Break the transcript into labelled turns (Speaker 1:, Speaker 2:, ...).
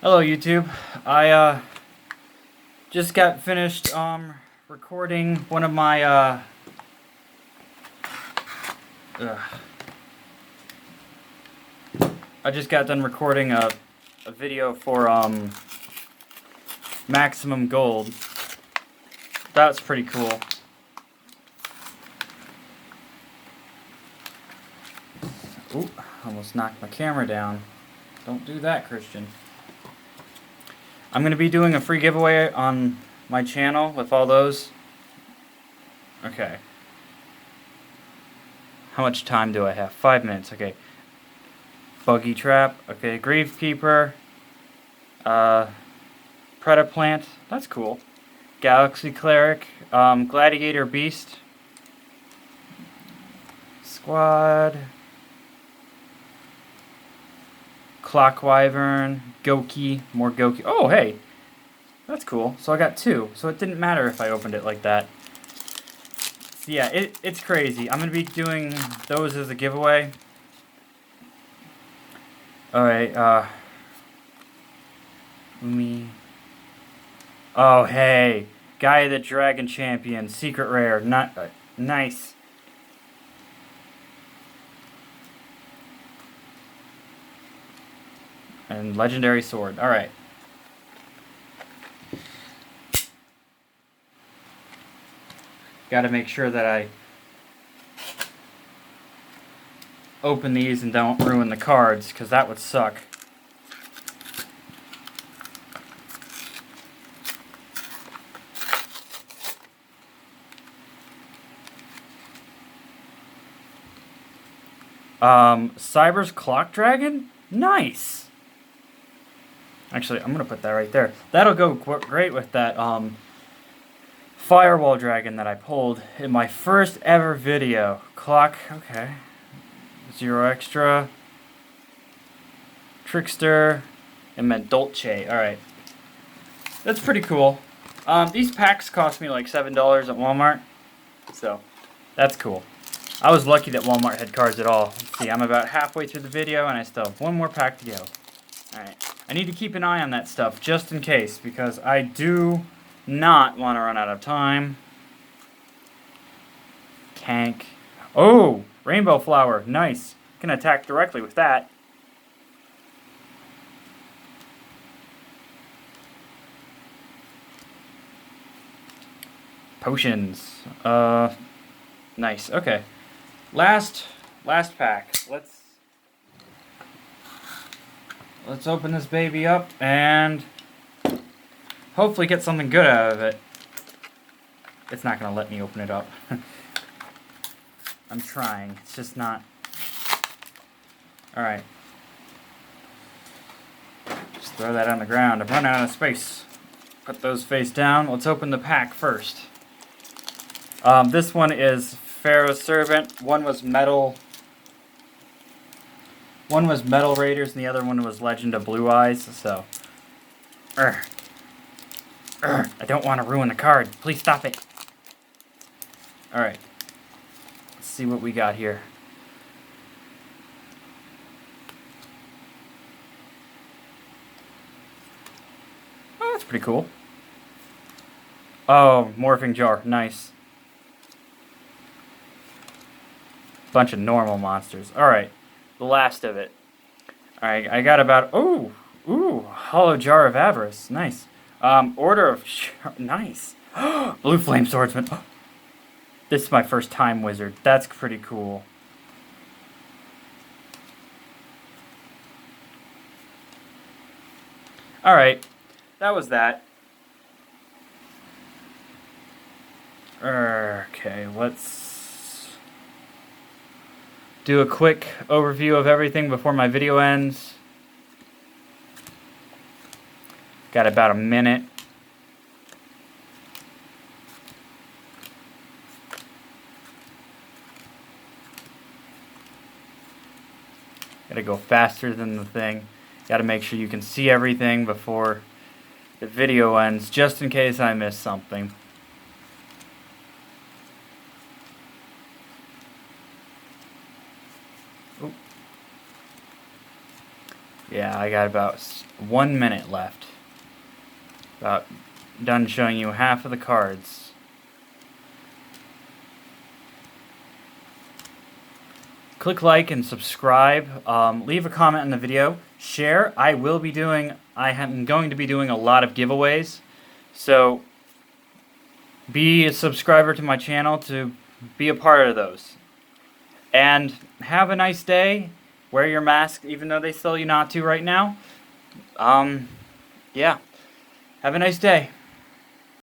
Speaker 1: Hello YouTube. I just got finished recording one of my I just got done recording a video for Maximum Gold. That's pretty cool. Ooh, almost knocked my camera down. Don't do that, Christian. I'm going to be doing a free giveaway on my channel with all those. Okay. How much time do I have? 5 minutes. Okay. Buggy Trap. Okay. Gravekeeper. Predaplant. That's cool. Galaxy Cleric. Gladiator Beast. Squad. Clock Wyvern, Goki, more Goki. Oh, hey! That's cool. So I got 2. So it didn't matter if I opened it like that. So yeah, it's crazy. I'm going to be doing those as a giveaway. Alright, Umi. Oh, hey! Gaia the Dragon Champion, secret rare. Not nice. And legendary sword. Alright. Gotta make sure that I open these and don't ruin the cards, because that would suck. Cyber's Clock Dragon? Nice! Actually, I'm gonna put that right there. That'll go great with that, Firewall Dragon that I pulled in my first ever video. Clock, okay. 0 extra. Trickster. And then Dolce. Alright. That's pretty cool. These packs cost me like $7 at Walmart. So, that's cool. I was lucky that Walmart had cards at all. Let's see, I'm about halfway through the video and I still have one more pack to go. Alright. I need to keep an eye on that stuff just in case, because I do not want to run out of time. Tank. Oh! Rainbow Flower. Nice. Can attack directly with that. Potions. Nice. Okay. Last pack. Let's open this baby up and hopefully get something good out of it. It's not gonna let me open it up. I'm trying. It's just not. Alright. Just throw that on the ground. I'm running out of space. Put those face down. Let's open the pack first. This one is Pharaoh's Servant. One was Metal Raiders, and the other one was Legend of Blue Eyes. So, I don't want to ruin the card. Please stop it. Alright. Let's see what we got here. Oh, that's pretty cool. Oh, Morphing Jar. Nice. Bunch of normal monsters. Alright. The last of it. Alright, I got about... Ooh! Hollow Jar of Avarice. Nice. Order of... Nice. Blue Flame Swordsman. This is my first time wizard. That's pretty cool. Alright. That was that. Okay, let's do a quick overview of everything before my video ends. Got about a minute. Gotta go faster than the thing. Gotta make sure you can see everything before the video ends, just in case I miss something. Yeah. Yeah, I got about 1 minute left. About done showing you half of the cards. Click like and subscribe. Leave a comment on the video. Share. I am going to be doing a lot of giveaways. So be a subscriber to my channel to be a part of those. And have a nice day. Wear your mask even though they tell you not to right now. Yeah. Have a nice day.